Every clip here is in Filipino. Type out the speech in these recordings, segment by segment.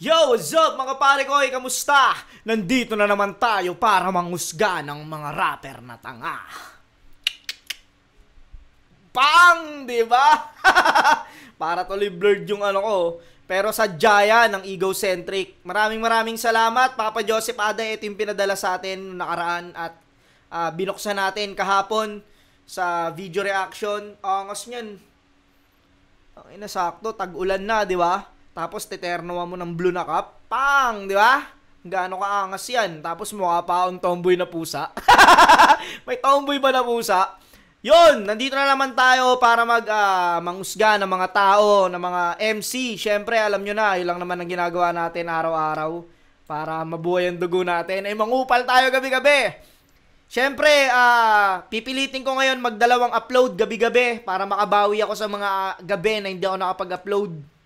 Yo, what's up mga pare ko? Kamusta? Nandito na naman tayo para manghusga ng mga rapper na tanga. Pang! Diba? Para tuloy blurred yung ano ko. Pero sadya yan ng egocentric. Maraming salamat, Papa Joseph Aday. Ito yung pinadala sa atin nakaraan at binuksan natin kahapon sa video reaction. Angas niyan. Ang inasakto, tag-ulan na, di ba? Tapos teternoan mo ng blue na cup. Pang! Di ba? Gaano kaangas yan. Tapos mukha pa akong tomboy na pusa. May tomboy ba na pusa? Yun! Nandito na naman tayo para manghusga ng mga tao, ng mga MC. Siyempre, alam nyo na, yun lang naman ang ginagawa natin araw-araw para mabuhay ang dugo natin. Ay, mangupal tayo gabi-gabi. Siyempre, pipilitin ko ngayon magdalawang upload gabi-gabi para makabawi ako sa mga gabi na hindi ako nakapag-upload.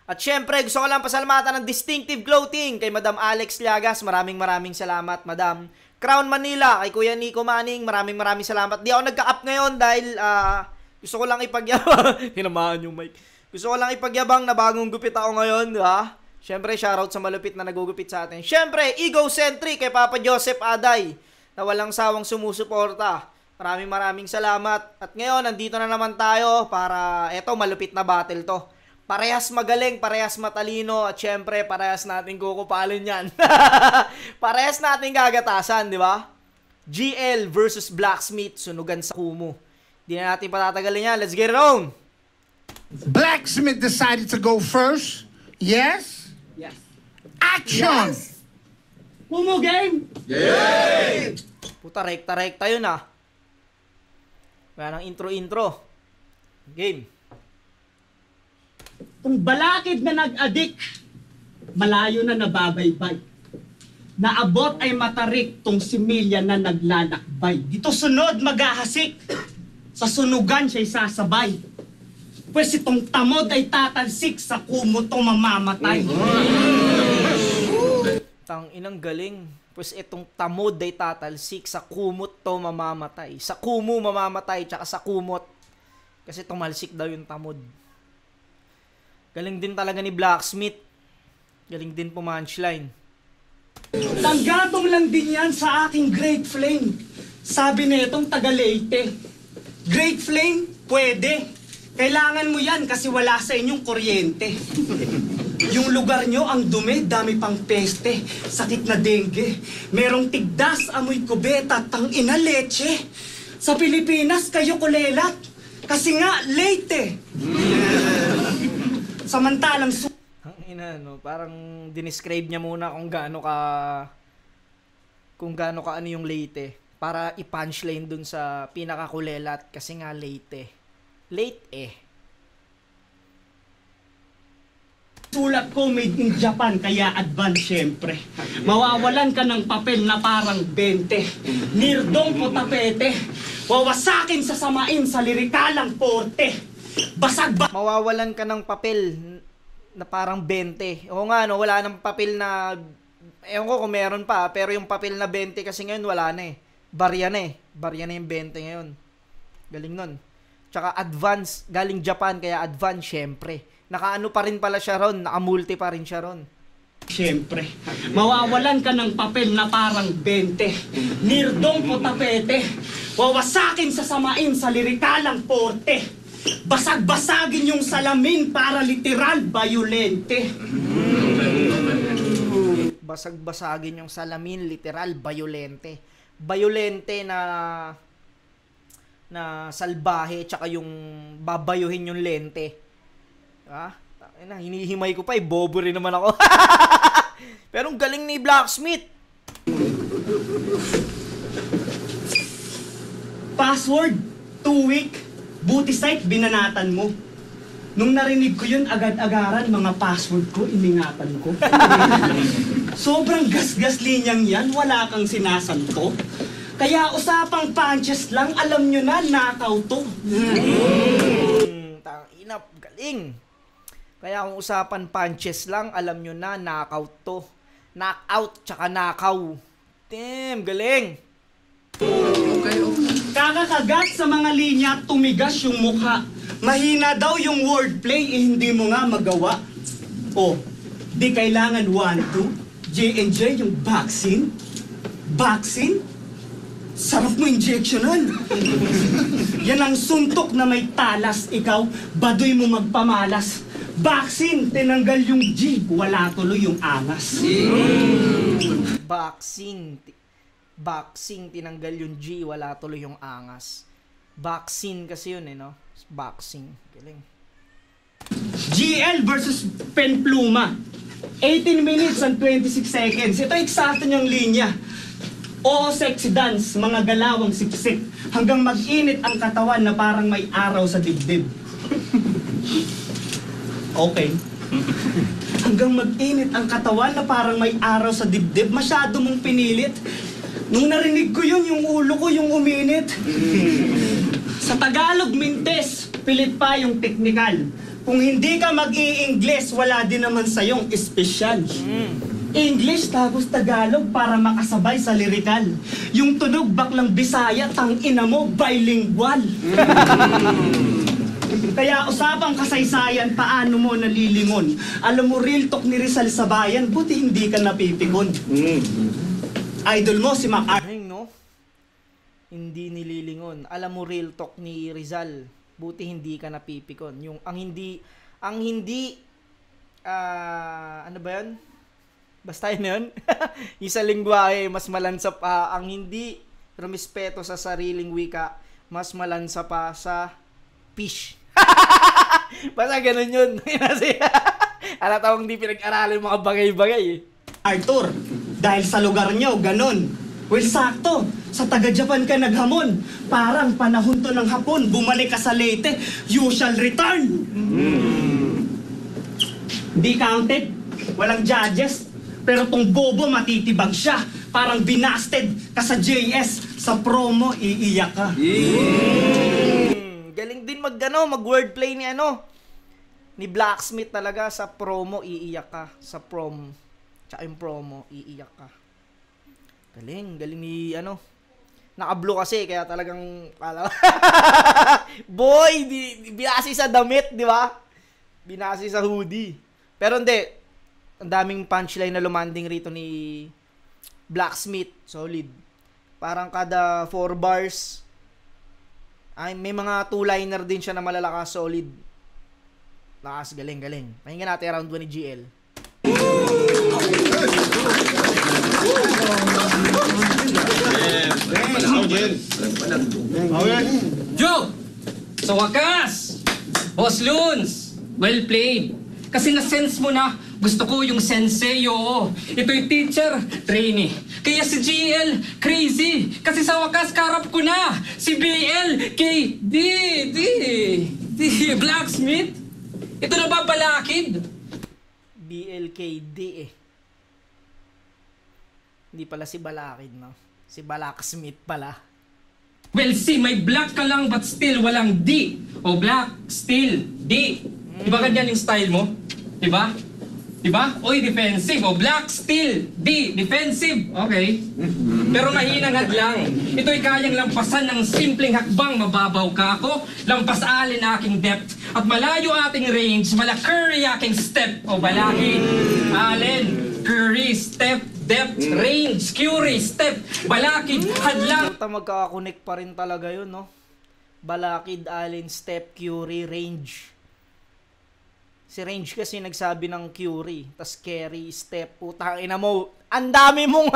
At syempre, gusto ko lang pasalamatan ng Distinctive Clothing kay Madam Alex Llagas. Maraming salamat, Madam. Crown Manila kay Kuya Nico Manning. Maraming salamat. Di ako nagka-up ngayon dahil gusto ko lang ipagyabang. Tinamaan yung mic. Gusto ko lang ipagyabang na bagong gupit ako ngayon, di ba? Syempre, shoutout sa malupit na nagugupit sa atin. Syempre, egocentric kay Papa Joseph Aday na walang sawang sumusuporta. Maraming salamat. At ngayon, nandito na naman tayo para eto, malupit na battle to. Parehas magaling, parehas matalino, at syempre, parehas natin kukupalin yan. Parehas natin gagatasan, di ba? GL versus Blacksmith, sunugan sa Kumu. Di na natin patatagalin yan. Let's get it on! Blacksmith decided to go first. Yes? Yes. Action! Yes. Kumu game! Yay! Puta, rekta yun ah. Kaya ng intro. Game. Kung balakid na nag-addict, malayo na nababaybay. Naabot ay matarik tong similya na naglalakbay. Dito sunod maghahasik, sa sunugan siya'y sasabay. Pwes itong tamod ay tatalsik, sa kumo tong mamamatay. Tang inang galing. Pwes itong tamod ay tatalsik, sa kumot to mamamatay. Sa kumo mamamatay, tsaka sa kumot. Kasi tumalsik daw yung tamod. Galing din talaga ni Blacksmith. Galing din po punchline. Tanggatong lang din yan sa aking Great Flame. Sabi na itong taga-Leyte. Great Flame? Pwede. Kailangan mo yan kasi wala sa inyong kuryente. Yung lugar nyo ang dumi, dami pang peste, sakit na dengue. Merong tigdas, amoy kubeta, tangina leche. Sa Pilipinas, kayo kulelat. Kasi nga, Leyte. Samantalang Ang ina, no? Parang dinescribe niya muna kung gaano ka ano yung Leyte para i-punchline dun sa pinakakulelat kasi nga Leyte. Late eh. sulat ko made in Japan, kaya advance syempre. Mawawalan ka ng papel na parang 20. Nirdong ko tapete. Wawasakin sa samain sa lirikalang porte. Mawawalan ka ng papel na parang 20. Oo nga, no, wala nang papel na, ewan ko kung meron pa, pero yung papel na 20 kasi ngayon wala na eh. Barya na eh. Barya na yung 20 ngayon. Galing nun. Tsaka advance, galing Japan, kaya advance syempre. Nakaano pa rin pala siya ron, nakamulti pa rin siya ron. Siyempre, mawawalan ka ng papel na parang 20. Nirdong ko tapete. Wawasakin sa samain sa lirikalang porte. Basag-basagin yung salamin para literal bayolente. Basag-basagin yung salamin, literal bayolente. Bayolente na salbahe, tsaka yung babayuhin yung lente. Hinihimay ko pa, bobo rin naman ako. Pero ang galing ni Blacksmith. Password, 2 week. Buti site, binanatan mo. Nung narinig ko yun, agad-agaran, mga password ko, iningatan ko. Sobrang gas-gas linyang yan, wala kang sinasanto. Kaya usapang punches lang, alam nyo na, nakaw to. Tangina, galing. Kaya kung usapan punches lang, alam nyo na, knockout to. Knockout, tsaka nakaw. Damn, galing. Okay. Kakakagat sa mga linya, tumigas yung mukha. Mahina daw yung wordplay, hindi mo nga magawa. Oh, Di kailangan 1-2. J&J yung vaccine. Vaccine? Sarap mo injectionan. Yan ang suntok na may talas. Ikaw, baduy mo magpamalas. Vaccine, tinanggal yung G. Wala tuloy yung angas. Boxing, tinanggal yung G, wala tuloy yung angas. Vaccine kasi yun no? Boxing. Galing. GL versus Penpluma. 18 minutes and 26 seconds. Ito eksakto niyang linya. Oo, sexy dance, mga galawang siksik. Hanggang mag-init ang katawan na parang may araw sa dibdib. Okay. Hanggang mag-init ang katawan na parang may araw sa dibdib. Masyado mong pinilit. Nung narinig ko yun, yung ulo ko yung uminit. Sa Tagalog, mintes, pilit pa yung technical. Kung hindi ka mag-i-Ingles, wala din naman sa'yong espesyal. English tapos Tagalog para makasabay sa lirikal. Yung tunog baklang Bisaya, tang ina mo, bilingual. Kaya usapang kasaysayan, paano mo nalilingon? Alam mo, real talk ni Rizal sa bayan, buti hindi ka napipikon. Idol mo si Mac No? Hindi nililingon. Alam mo, real talk ni Rizal, buti hindi ka napipikon. Yung ang hindi ano ba 'yan? Basta yun. Yung sa lingwahe, mas malansa pa. Ang hindi rumispeto sa sariling wika, mas malansa pa sa fish. Basta ganun yun. Alata kong hindi pinag-aralan yung mga bagay-bagay eh. Arthur, dahil sa lugar nyo, ganun. Well, sakto. Sa taga-Japan ka naghamon. Parang panahon to ng hapon. Bumalik ka sa Leyte. You shall return. Di counted. Walang judges. Pero tong bobo matitibag siya. Parang binasted ka sa JS. Sa promo, iiyak ka. Galing din mag-wordplay ni Blacksmith talaga. Sa promo, iiyak ka. Sa prom. Tsaka yung promo, iiyak ka. Galing ni naka-blue kasi, kaya talagang, boy, binasi sa damit, di ba? Binasi sa hoodie. Pero hindi, ang daming punchline na lumanding rito ni Blacksmith. Solid. Parang kada 4 bars, ay may mga 2-liner din siya na malalakas. Solid. Lakas, galing. Pakinggan natin round 1 ni GL. Joe! Sa wakas! Boss Loons! Well played! Kasi na-sense mo na, gusto ko yung sensei, oo. Ito'y teacher, trainee. Kaya si GL, crazy. Kasi sa wakas, karap ko na. Si BL, kay Blacksmith. Ito na ba balakid? BLKD eh. Hindi pala si Balakid, no? Si Blacksmith pala. Well, see, may black ka lang but still walang D. O black, still, D. Di ba ganyan yung style mo? Di ba? Di ba? Oy, defensive. O black, still, D, defensive. Okay. Pero mahinang hadlang. Ito'y kayang lampasan ng simpleng hakbang. Mababaw ka ako, lampas alin aking depth. At malayo ating range, mala Curry aking step. O balaki, alin, Curry, step, depth, range, Curry, step, balakid, hadlang. Puta, magkakakonek pa rin talaga yun, no? Balakid, Allen, step, Curry, range. Si Range kasi nagsabi ng Curry, tas carry, step, putang ina mo. Ang dami mong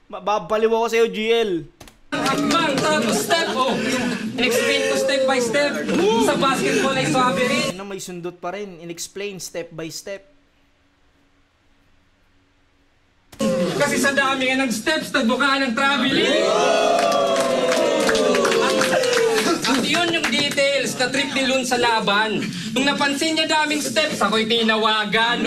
Mababaliw ako sa'yo, GL. Hakbang, tapos step, oh. In-explain ko step by step. Sa basketball ay sabi rin. May sundot pa rin. In-explain step by step. Kasi sa dami nga ng steps, nagbuka ng traveling. At yun yung details na trip ni Lun sa laban. Nung napansin niya daming steps, ako'y tinawagan.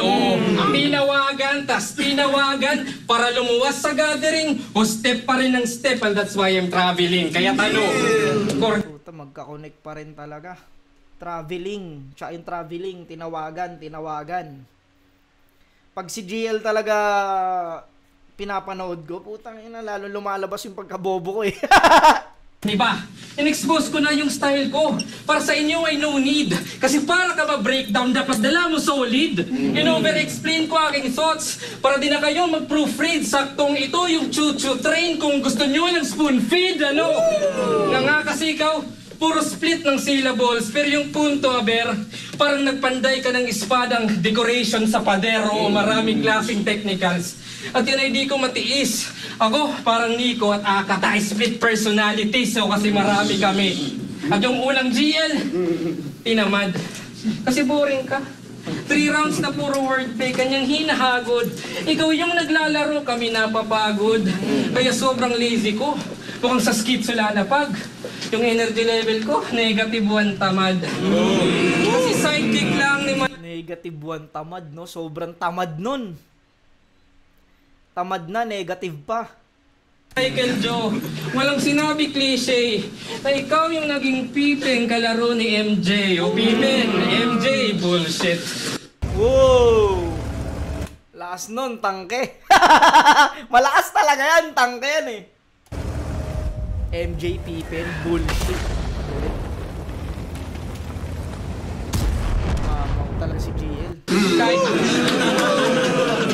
Tinawagan, tas tinawagan para lumuwas sa gathering. O step pa rin ng step, and that's why I'm traveling. Kaya Puta, magkakonek pa rin talaga. Traveling. Tsaka yung traveling, tinawagan. Pag si GL talaga pinapanood ko, putang ina, lalo lumalabas yung pagkabobo ko eh. Diba? In-expose ko na yung style ko. Para sa inyo ay no need. Kasi para ka ma-breakdown, dapat dala mo solid. In-over-explain ko aking thoughts para di na kayo mag-proofread. Saktong ito yung choo-choo train kung gusto nyo ng spoon feed, ano? Nga kasi ikaw, puro split ng syllables, pero yung punto, aber, parang nagpanday ka ng espadang decoration sa padero o maraming klaseng technicals. At yun ay di ko matiis. Ako, parang Nico at Aka, tayo split personalities, so kasi marami kami. At yung unang GL, tinamad. Kasi boring ka. 3 rounds na puro wordplay, kanyang hinahagod. Ikaw yung naglalaro, kami napapagod. Kaya sobrang lazy ko. Mukhang sa schizo lalapag. Yung energy level ko, -1 tamad. Kasi sidekick lang ni -1 tamad, no? Sobrang tamad nun. Tamad na, negative pa. Michael Joe, walang sinabi cliche na ikaw yung naging pipeng kalaro ni MJ. O pipeng, MJ, bullshit. Wow! Lakas nun, tangke. Malakas talaga yan, tangke yan eh. MJ Pippen, bullshit. Mamaw talaga si GL.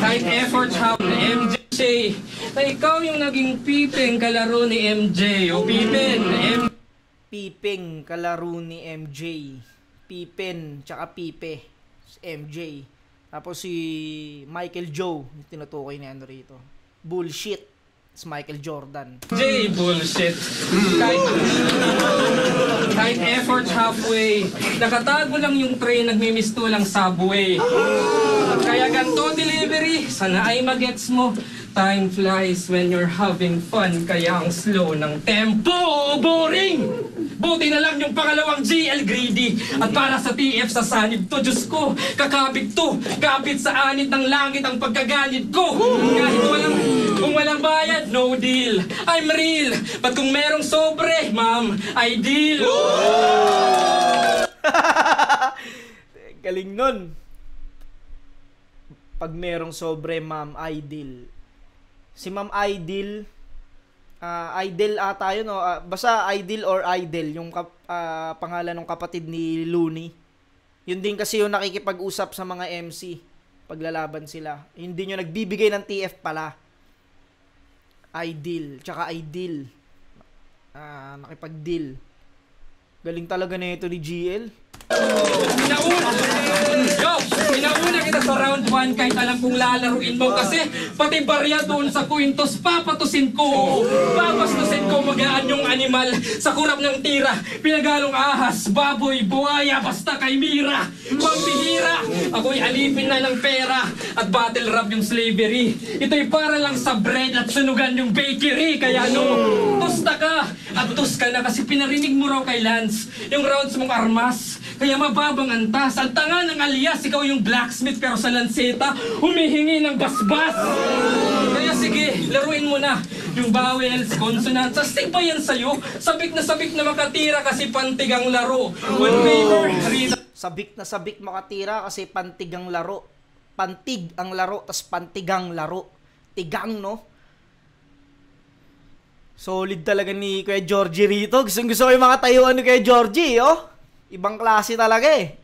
Kahit effort how MJ, na ikaw yung naging pipeng kalaro ni MJ. O pipeng, Pipeng, kalaro ni MJ. Pippen, tsaka Pipe. MJ. Tapos si Michael Joe, yung tinutukoy ni ano rito. Bullshit. It's Michael Jordan. MJ, bullshit. Kahit effort halfway, nakatago lang yung train, nagmimisto lang subway. Kaya ganito delivery, sana ay magets mo. Time flies when you're having fun, kaya ang slow ng tempo. Boring! Buti na lang yung pangalawang GL greedy. At para sa TF sa sanib to, Diyos ko, kakabig to. Kapit sa anit ng langit ang pagkaganid ko. Kung walang bayad, no deal. I'm real. But kung merong sobre, ma'am, ideal. Galing nun. Pag merong sobre, ma'am, ideal. Si Ma'am Idol, Idol ata yun, no? Basta Idol or Idol, yung pangalan ng kapatid ni Looney. Yun din kasi yung nakikipag-usap sa mga MC, paglalaban sila. Yun din yung nagbibigay ng TF pala. Idol, tsaka Idol. Nakipag-deal. Galing talaga na ito ni GL. Pinauna kita sa round 1 kahit alam kong lalaruin mo kasi pati barya doon sa kwintos papatusin ko. Papastusin ko magaan yung animal sa kurap ng tira. Pinagalong ahas, baboy, buhaya, basta kay Mira. Pampihira, ako'y alipin na ng pera at battle rap yung slavery. Ito'y para lang sa bread at sunugan yung bakery. Kaya tusta ka at tus ka na kasi pinarinig mo raw kay Lance yung rounds mong armas. Kaya mababang antas. Ang tanga ng alias, ikaw yung blacksmith pero sa lanseta, humihingi ng basbas. Kaya sige, laruin mo na. Yung vowels, consonants, astig ba yan sa'yo? Sabik na makatira kasi pantig ang laro. One paper, read. Sabik makatira kasi pantig ang laro. Pantig ang laro, tas pantigang laro. Tigang, no? Solid talaga ni Kuya Georgie rito. Gusto ko yung mga tayuan ni Kuya Georgie, oh. Ibang klase talaga eh.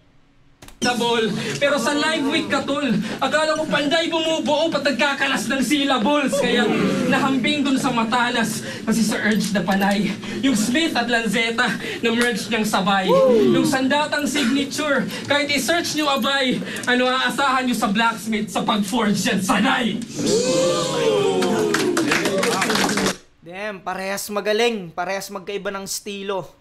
Pero sa live week ka tol, akala ko panday bumubuo pat nagkakalas ng syllables. Kaya nahambing dun sa matalas kasi sa urge na panay. Yung Smith at Lanzetta na merge niyang sabay. Yung sandatang signature, kahit i-search niyo abay, ano aasahan niyo sa blacksmith sa pag-forge yan sanay. Damn, parehas magaling. Parehas magkaiba ng estilo.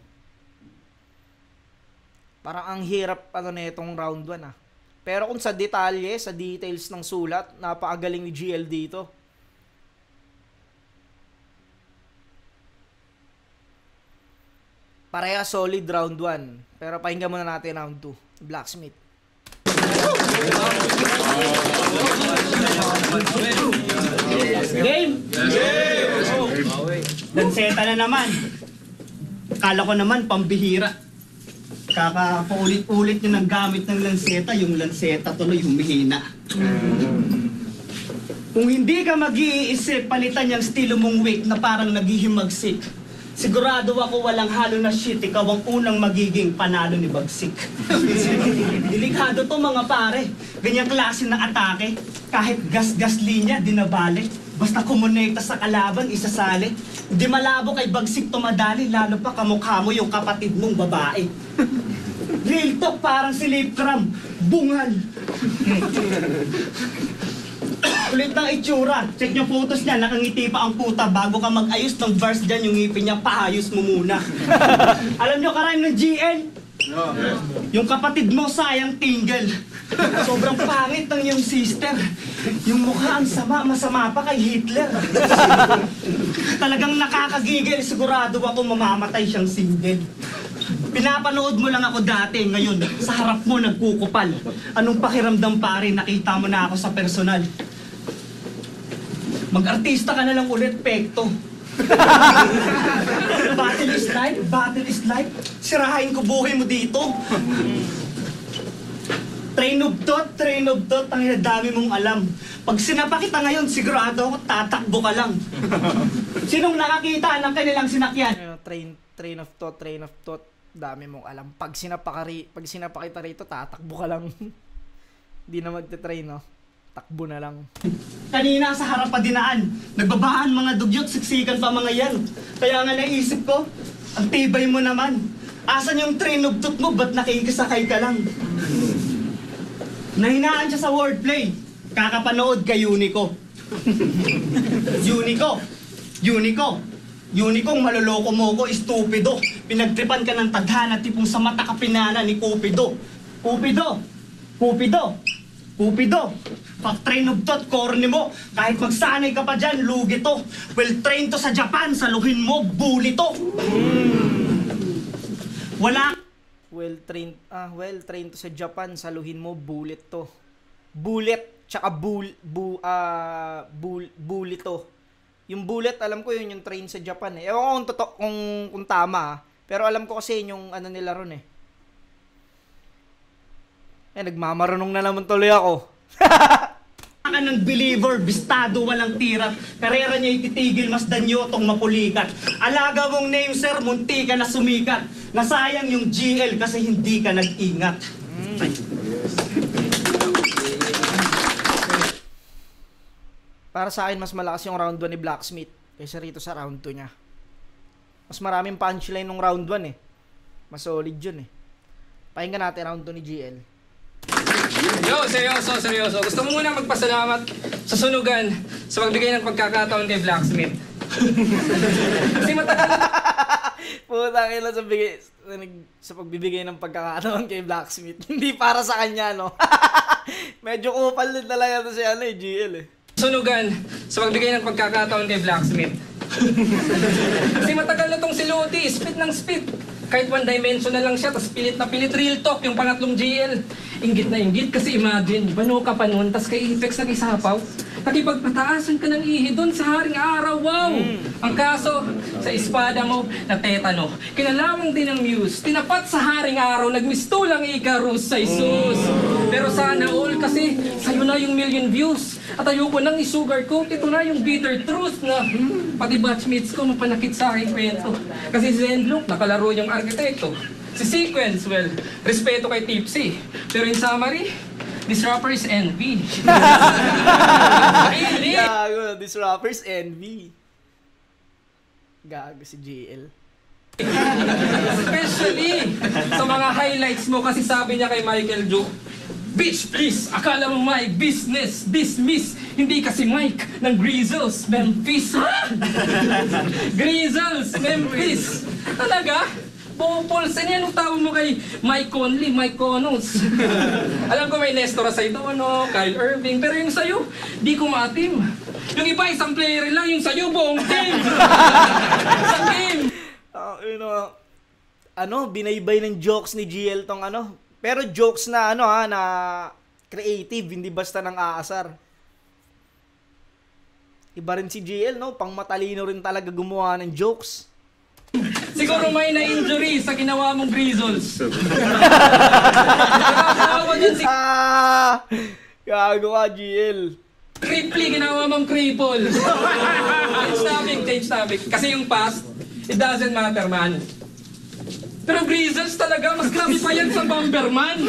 Parang ang hirap itong round 1 ah. Pero kung sa detalye, sa details ng sulat, napakagaling ni GL dito. Pareha solid round 1. Pero pakinggan muna natin round 2. Blacksmith. Game! Lanseta na naman. Kala ko naman pambihira. Kakapaulit-ulit yung naggamit ng lanseta, yung lanseta tuloy humihina. Kung hindi ka mag-iisip, palitan yung estilo mong wake na parang naghihimagsik. Sigurado ako walang halo na shit, ikaw ang unang magiging panalo ni Bagsik. Delikado to mga pare. Ganyang klase ng atake. Kahit gas-gas linya, dinabali. Basta kumonekta sa kalaban, isasali. Di malabo kay Bagsik tumadali, lalo pa kamukha mo yung kapatid mong babae. Real talk, parang si Lipcram. Bungal. Ulit ng itsura. Check nyo photos niya, nakangiti pa ang puta. Bago ka mag-ayos ng verse dyan, yung ngipin niya, paayos mo muna. Alam nyo karayom ng GL? Yung kapatid mo, sayang tingle. Sobrang pangit ng yung sister. Yung mukha ang sama, masama pa kay Hitler. Talagang nakakagigil, sigurado ako mamamatay siyang single. Pinapanood mo lang ako dati, ngayon sa harap mo nagkukupal. Anong pakiramdam pare, nakita mo na ako sa personal. Mag-artista ka na lang ulit, pekto. Battle is life, battle is life. Sirahain ko buhay mo dito. Train of thought, ang dami mong alam. Pag sinapa kita ngayon, sigurado ako tatakbo ka lang. Sinong nakakita ng kanilang sinakyan? Train of thought. Dami mong alam. Pag sinapa kita rito, tatakbo ka lang. Di na magte-train, no? Takbo na lang. Kanina sa harap pa dinaan, nagbabaan mga dugyot, siksikan pa mga yan. Kaya nga naisip ko, ang tibay mo naman. Asan yung train of thought mo, ba't nakikisakay ka lang? Nahinaan siya sa wordplay. Kakapanood kay Unico. Unicong maloloko mo ko, estupido. Pinagtripan ka ng tadhana, tipong sa mata ka pinana ni Cupido. Cupido. Pag train of thought, corny mo. Kahit magsanay ka pa dyan, lugi to. Well trained to sa Japan, saluhin mo, bully to. Wala. Well trained to sa Japan, saluhin mo, bullet to. Bullet, tsaka bully to. Yung bullet, alam ko yun yung train sa Japan eh. Ewan ko kung tama. Pero alam ko kasi yung ano nila ron eh. Nagmamarunong na naman tuloy ako. Ka ng believer, bistado, walang tirat. Karera niya ititigil, mas danyotong mapulikat. Alaga mong name sir, munti ka na sumikat. Nasayang yung GL kasi hindi ka nag-ingat. Para sa akin, mas malakas yung round 1 ni Blacksmith kaysa rito sa round 2 niya. Mas maraming punchline nung round 1 eh. Mas solid yun eh. Pakinggan natin round 2 ni GL. Yo, seryoso. Gusto mo muna magpasalamat sa sunugan sa pagbigay ng pagkakataon kay Blacksmith. Kasi matagal Putang ina sa pagbibigay ng pagkakataon kay Blacksmith. Hindi para sa kanya, no? Medyo kupal din talaga to si GL eh. sunugan sa pagbigay ng pagkakataon kay Blacksmith. Kasi matagal na tong si Lodi, spit ng spit. Kahit one dimensional lang siya, tas pilit na pilit, real talk, yung pangatlong GL. Inggit na inggit, kasi imagine, bano ka pa nun, tas kay Apex nag-isapaw. Nakipagpataasan ka ng ihi doon sa haring araw, wow! Ang kaso, sa espada mo, na tetano. Kinalawang din ng muse, tinapat sa haring araw, nagmistulang Icarus sa Isus. Pero sana all, kasi sa'yo na yung million views. At ayoko nang isugarcoat, ito na yung bitter truth na pati batchmates ko mapanakit sa aking kwento. Kasi si Zenlook, nakalaro yung arkitekto. Si Sequence, well, respeto kay Tipsy. Pero in summary, this rapper is envy. Really? Gago, this rapper's envy. Gago si GL. Especially sa mga highlights mo kasi sabi niya kay Michael Joe, bitch, please! Akala mo my business, dismiss! Hindi kasi Mike ng Grizzles, Memphis! Grizzles, Memphis! Talaga? Popols, yan ang tawag mo kay Mike Conley, Mike Connors. Alam ko may Nestor Saidono, Kyle Irving, pero yung sa'yo, di ko maatim. Yung iba, isang player lang, yung sa'yo, buong team! Isang game! Binaybay ng jokes ni GL tong pero jokes na na creative, hindi basta nang aasar. Iba rin si GL, no? Pang matalino rin talaga gumawa ng jokes. Siguro may na-injury sa ginawa mong Grizzles. Gago ka, GL. Cripply, ginawa mong cripple. Change topic. Kasi yung past, It doesn't matter, man. Pero Grizzles talaga, mas grabe pa yan sa Bomberman.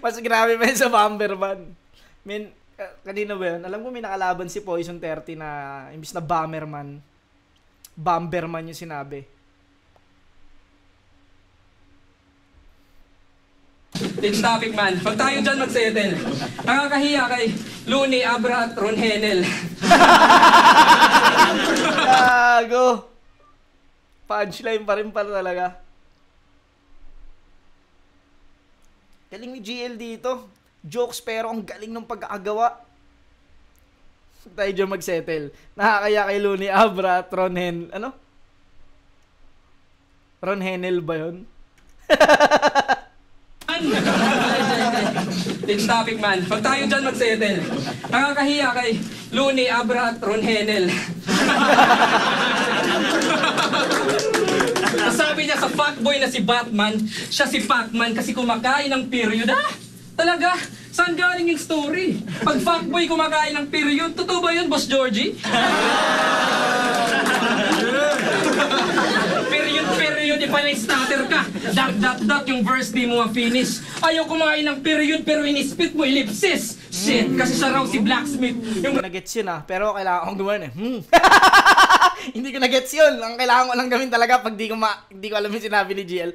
Mas grabe pa yun sa Bomberman. Kanina ba yun? Alam ko may nakalaban si Poison 30 na imbis na Bomberman yung sinabi. It's topic, man. Pag tayo dyan mag-settle, nakakahiya kay Looney, Abra at Ron Henel. Gago! Punchline pa rin pala talaga. Galing ni GL dito. Jokes pero ang galing ng pagkakagawa. Tayo dyan mag-settle. Nakakaya kay Looney, Abra at Ron Henel. Ano? Ron Henel ba yun? It's topic, man. Pag tayo dyan mag-settle, nakakahiya kay Looney, Abra at Ron Henel. Sabi niya sa fuckboy na si Batman, siya si Pacman kasi kumakain ng period. Talaga? Saan galing yung story? Pag fuckboy kumakain ng period, totoo ba yun, Boss Georgie? Period, ipa-starter ka. Dot, yung verse di mo ma-finish. Ayaw kumain ng period pero inispit mo ellipsis. Shit, kasi siya raw si Blacksmith. Yung na-gets yun pero kailangan kong gawin Hindi ko na-gets yun. Ang kailangan ko lang gawin talaga pag di ko alam yung sinabi ni GL.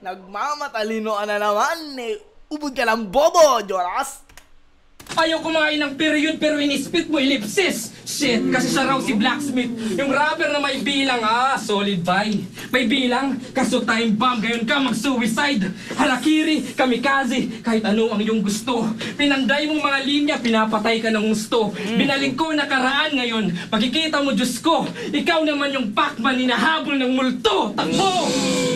Nagmamatalino ka na naman ubod ka lang bobo, Joras. Ayaw kumain ng period pero inispit mo ellipsis. Shit, kasi siya raw si Blacksmith. Yung rapper na may bilang, solid buy. May bilang, kaso time bomb, gayon ka mag-suicide. Harakiri, kamikaze, kahit ano ang iyong gusto. Pinanday mong mga linya, pinapatay ka ng gusto. Binaling ko nakaraan ngayon, makikita mo Diyos ko. Ikaw naman yung Pacman, hinahabol ng multo. Takbo!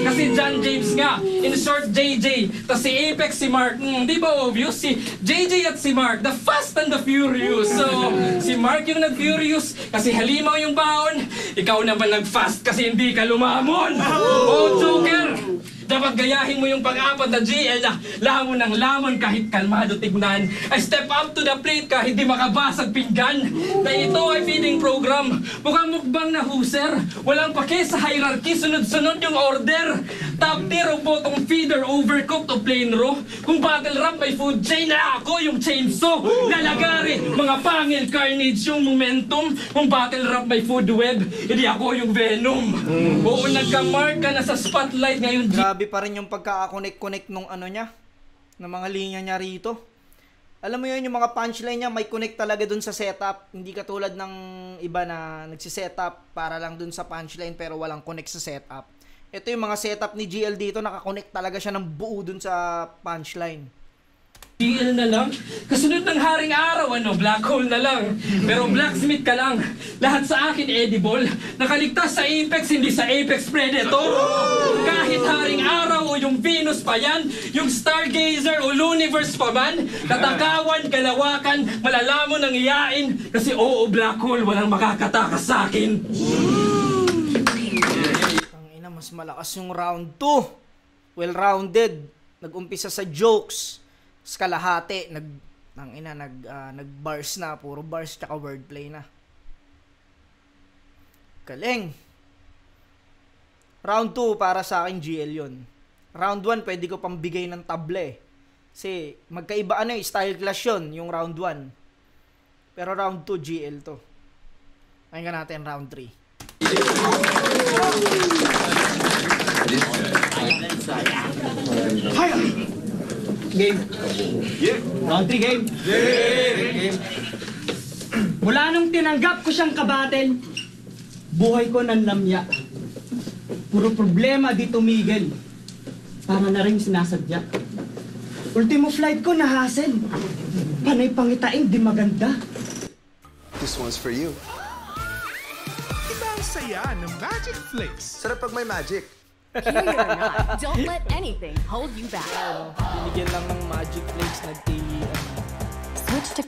Kasi John James nga, in short JJ. Tas si Apex, si Mark, di ba obvious? Si JJ at si Mark, the Fast and the Furious. So, si Mark yung nag-furious kasi halimaw yung baon. Ikaw naman nag-fast kasi hindi ka lumamon. Oh, Joker! Dapat gayahin mo yung pang-apat na GL na lamon ng lamon kahit kalmado tignan. I step up to the plate kahit di makabasag pinggan. Na ito ay feeding program. Mukhang mukbang na huser. Walang pake sa hierarchy. Sunod-sunod yung order. Top tier o bottom feeder, overcooked o plain raw. Kung battle rap may food chain na ako yung chainsaw. Lalagari, mga pangil, carnage yung momentum. Kung battle rap may food web, hindi ako yung venom. Oo, nagka-mark ka na sa spotlight ngayon. Grabe pa rin yung pagkaka-connect nung niya, ng mga linya niya rito. Alam mo yun, yung mga punchline niya, may connect talaga dun sa setup. Hindi katulad ng iba na nagsisetup para lang dun sa punchline pero walang connect sa setup. Ito yung mga setup ni GL dito, nakakonect talaga siya ng buo dun sa punchline. GL na lang? Kasunod ng haring araw, black hole na lang. Pero blacksmith ka lang. Lahat sa akin edible. Nakaligtas sa Apex, hindi sa Apex Predator. Kahit haring araw o yung Venus pa yan, yung Stargazer o Luniverse pa man, katakawan, kalawakan, malalamon ang iyain. Kasi black hole, walang makakatakas sa akin. Tangina, mas malakas yung round 2. Well-rounded. Nag-umpisa sa jokes. Kalahati, nag-bars na, puro bars tsaka wordplay na. Galing. Round 2 para sa akin GL yun. Round 1 pwede ko pang bigay ng table kasi magkaiba style clash yun, yung round 1. Pero round 2 GL to. Pakinggan natin round 3. Game. Round 3 game. Game. Mula nung tinanggap ko siyang kabaten, buhay ko nanlamya. Puro problema di tumigil. Para na rin sinasadya. Ultimo flight ko na-hassle. Panay pangitain di maganda. This one's for you. Iba ang saya ng Magic Flakes. Sarap pag may magic. Hear it or not, don't let anything hold you back. Binigyan lang ng Magic Flakes, Switch to...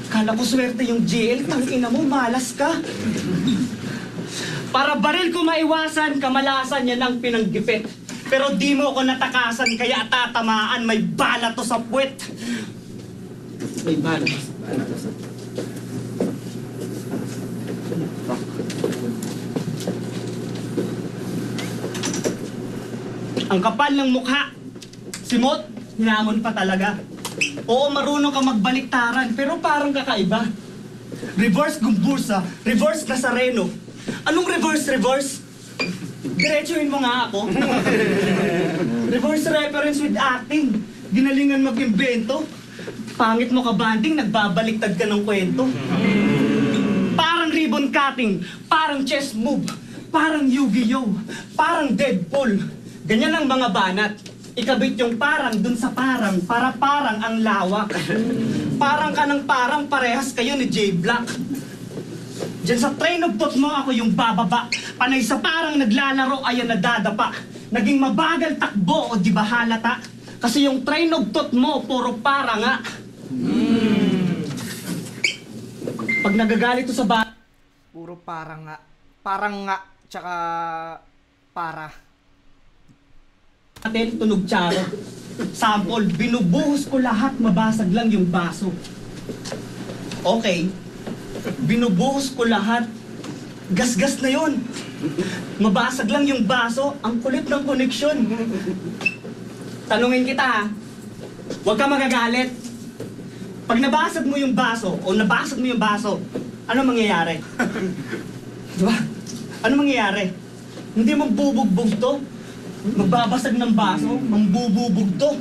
Kala ko swerte yung GL, tangina mo, malas ka. Para baril ko maiwasan, kamalasan yan ang pinanggipit. Pero di mo ko natakasan, kaya tatamaan, may bala to sa puwet. May bala to sa puwet. Ang kapal ng mukha. Simot, hinamon pa talaga. Oo, marunong ka magbaliktaran, pero parang kakaiba. Reverse Gumbursa, reverse Nazareno. Anong reverse? Diretsuhin mo nga ako. Reverse reference with acting. Ginalingan mag-imbento. Pangit mo ka banding, nagbabaliktad ka ng kwento. Parang ribbon cutting, parang chess move, parang Yu-Gi-Oh, parang Deadpool. Ganyan ang mga banat. Ikabit yung parang dun sa parang, para parang ang lawak. Parang ka ng parang, parehas kayo ni J. Black. Diyan sa train of thought mo, ako yung bababa. Panay sa parang naglalaro, ayan nadadapa. Naging mabagal takbo, o di ba halata? Kasi yung train of thought mo, puro para nga. Pag nagagalit to sa Puro parang nga, tsaka para. natin, tunog tsaro. Sample, binubuhos ko lahat, mabasag lang yung baso. Okay, binubuhos ko lahat, gasgas na yun. Mabasag lang yung baso, ang kulit ng koneksyon. Tanungin kita ha, huwag ka magagalit. Pag nabasag mo yung baso, o nabasag mo yung baso, ano mangyayari? Diba? Ano mangyayari? Hindi magbubugbog to. Magbabasag ng baso, mambububog to.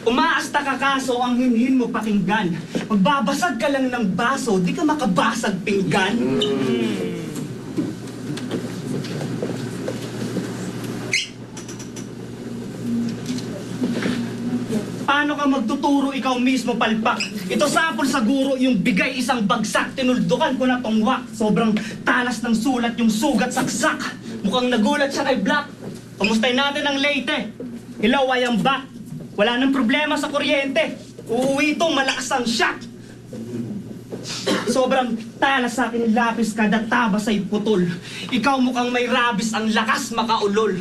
Umaasta ka kaso, ang hinhin mo pakinggan. Magbabasag ka lang ng baso, di ka makabasag pinggan. Paano ka magtuturo ikaw mismo palpak? Ito sample sa guro, yung bigay isang bagsak, tinuldukan ko na tongwak. Sobrang talas ng sulat, yung sugat saksak. Mukhang nagulat siya kay Black. Kamustahin natin ang Leyte. Hello, I am back. Wala nang problema sa kuryente. Uuwi ito, malakas ang shock. Sobrang talas sa akin lapis kada tabas ay putol. Ikaw mukhang may rabis, ang lakas makaulol.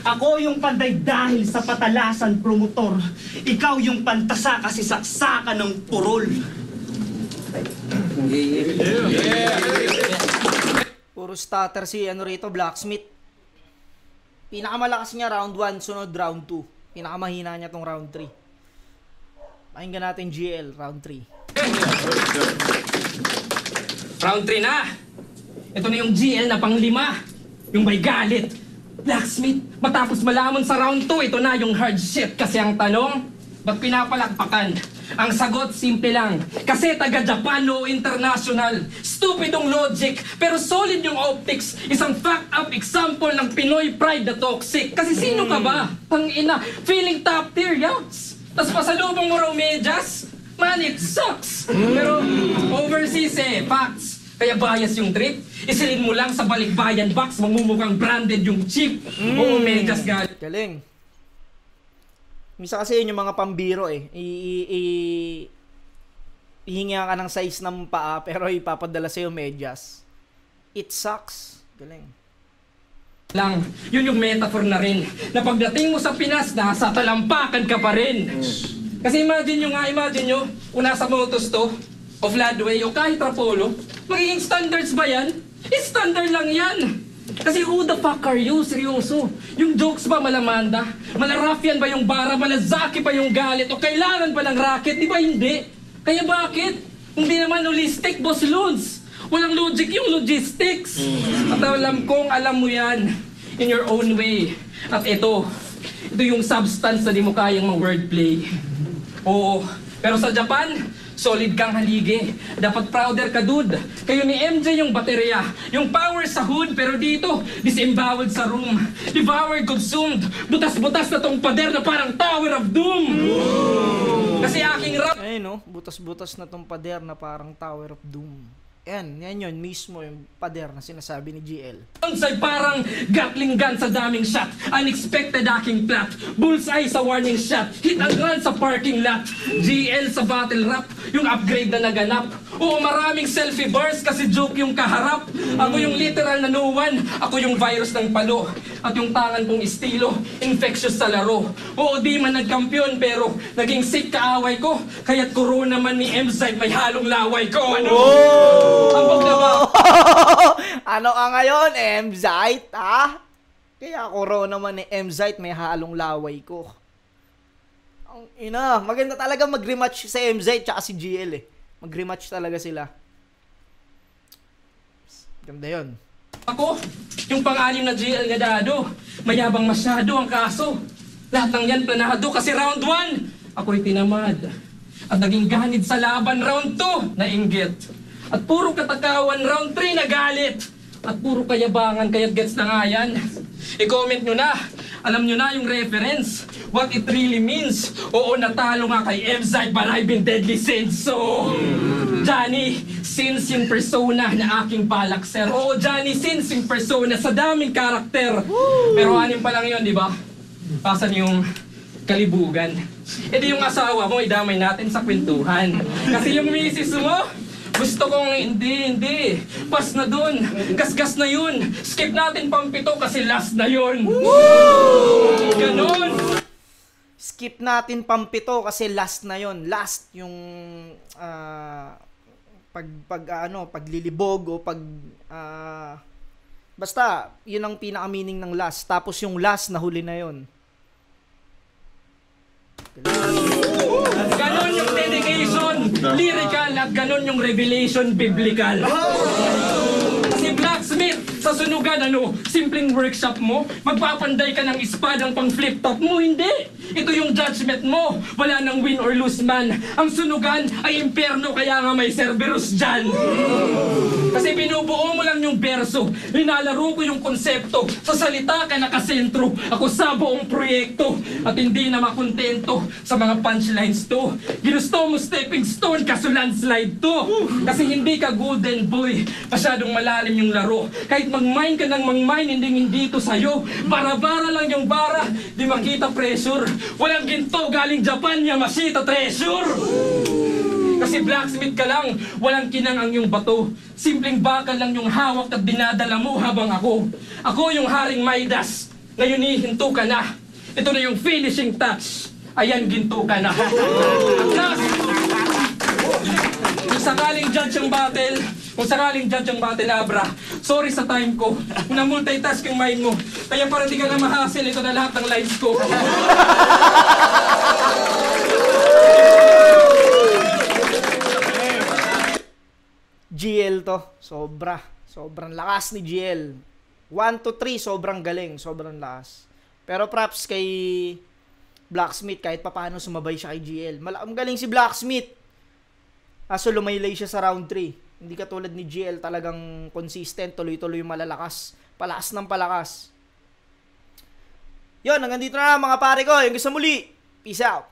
Ako yung panday dahil sa patalasan promotor. Ikaw yung pantasa kasi saksakan ng purol. Puro starter si rito, Blacksmith. Pinakamalakas niya round 1, sunod round 2. Pinakamahina niya tong round 3. Pakinggan natin GL, round 3. Round 3 na! Ito na yung GL na pang-5. Yung may galit. Blacksmith, matapos malaman sa round 2, ito na yung hard shit. Kasi ang tanong, ba't pinapalakpakan? Ang sagot, simple lang. Kasi taga-Japan o international. Stupidong logic, pero solid yung optics. Isang fact-up example ng Pinoy pride na toxic. Kasi sino ka ba? Tangina, feeling top tier, yaks. Tapos pasalubong mo raw medyas? Man, it sucks. Pero overseas facts. Kaya bias yung trip. Isilin mo lang sa balikbayan box, mamumukhang branded yung chip. Oo, medyas galit. Galing. Misa kasi yun yung mga pambiro ihingi ka ng size ng paa pero ipapadala sa'yo medyas. It sucks. Galing. Lang, yun yung metaphor na rin. Na pagdating mo sa Pinas, nasa talampakan ka pa rin. Kasi imagine nyo, kung nasa Motos to, o Floodway, o kahit Rapolo, magiging standards ba yan? Standard lang yan! Kasi who the fuck are you? Seryoso. Yung jokes ba malamanda? Malarafyan ba yung bara? Malazaki ba yung galit? O kailangan ba ng racket? Di ba hindi? Kaya bakit? Hindi naman holistic, Boss Lods. Walang logic yung logistics. At alam kong alam mo yan in your own way. At ito yung substance na di mo kayang mag-wordplay. Oo, pero sa Japan, solid kang haligi. Dapat prouder ka, dude. Kayo ni MJ yung baterya. Yung power sa hood, pero dito, disemboweled sa room. Devoured, consumed. Butas-butas na tong pader na parang Tower of Doom. Kasi aking rap... Ayun no, butas-butas na tong pader na parang Tower of Doom. Yan yun mismo yung pader na sinasabi ni GL. Say parang Gatling gun sa daming shot. Unexpected aking plot. Bullseye sa warning shot. Hit and run sa parking lot. GL sa battle rap. Yung upgrade na naganap. Oo, maraming selfie bars kasi joke yung kaharap. Ako yung literal na no one. Ako yung virus ng palo. At yung tangan kong estilo, infectious sa laro. Oo, di man nagkampiyon, pero naging sick kaaway ko. Kaya't corona man ni M-Side, may halong laway ko. Ano? Ambag na ba? Ano ka ngayon, M-Zite, ha? Kaya corona naman ni M-Zite, may halong laway ko. Ang ina, maganda talaga mag-rematch sa M-Zite tsaka si GL eh. Mag-rematch talaga sila. Ganda yun. Ako, yung pang-anim na GL na dado, mayabang masyado ang kaso. Lahat ng yan planado kasi round 1, ako'y tinamad. At naging ganid sa laban round 2, nainggit. At puro katakawan round 3, nagalit. At puro kayabangan, kaya't gets na nga yan. I-comment nyo na, alam nyo na yung reference, what it really means. Oo, natalo nga kay M-Side, but I've been deadly since. So, Johnny, since yung persona na aking balak, sir. Oo, Johnny, since yung persona sa daming karakter. Pero 6 pa lang yun, di ba? Pasan yung kalibugan. E di yung asawa mo, idamay natin sa kwentuhan. Kasi yung misis mo, gusto kong hindi. Pas na dun. Gasgas na yun. Skip natin pang 7 kasi last na yun. Ganon. Skip natin pang 7 kasi last na yun. Last yung paglilibog o basta yun ang pinaka-meaning ng last. Tapos yung last na huli na yun. Ganon yung dedication, lyrical, at ganon yung revelation, biblical. Kasi Blacksmith, sa sunugan, simpleng workshop mo, magpapanday ka ng espadang pang flip top mo, hindi. Ito yung judgment mo, wala nang win or lose man. Ang sunugan ay impyerno, kaya nga may Cerberus dyan. Kasi binubuo mo lang yung verso, linalaro ko yung konsepto, sa salita ka nakasentro, ako sa buong proyekto, at hindi na makontento sa mga punchlines to. Ginusto mo stepping stone, kaso landslide to. Kasi hindi ka golden boy, masyadong malalim yung laro. Kahit mag-mine ka ng mag-mine, hindi to sa'yo. Bara-bara lang yung bara, di makita pressure. Walang ginto galing Japan, Yamashita treasure. Kasi blacksmith ka lang, walang kinang ang yung bato. Simpleng bakal lang yung hawak at dinadala mo habang ako. Ako yung Haring Midas, ngayon hihinto ka na. Ito na yung finishing touch. Ayan, ginto ka na. At last, kung sakaling judge ang battle, Abra, sorry sa time ko. Na-multitask yung mind mo. Kaya para di ka na mahasil, ito na lahat ng lives ko. GL to. Sobrang lakas ni GL. 1 to 3, sobrang galing. Sobrang lakas. Pero props kay Blacksmith, kahit papaano sumabay siya kay GL. Ang galing si Blacksmith. Kaso lumaylay siya sa round 3. Hindi katulad ni GL, talagang consistent, tuloy-tuloy malalakas. Palakas ng palakas. Yun, hanggang dito na mga pare ko. Yung gusto muli. Peace out.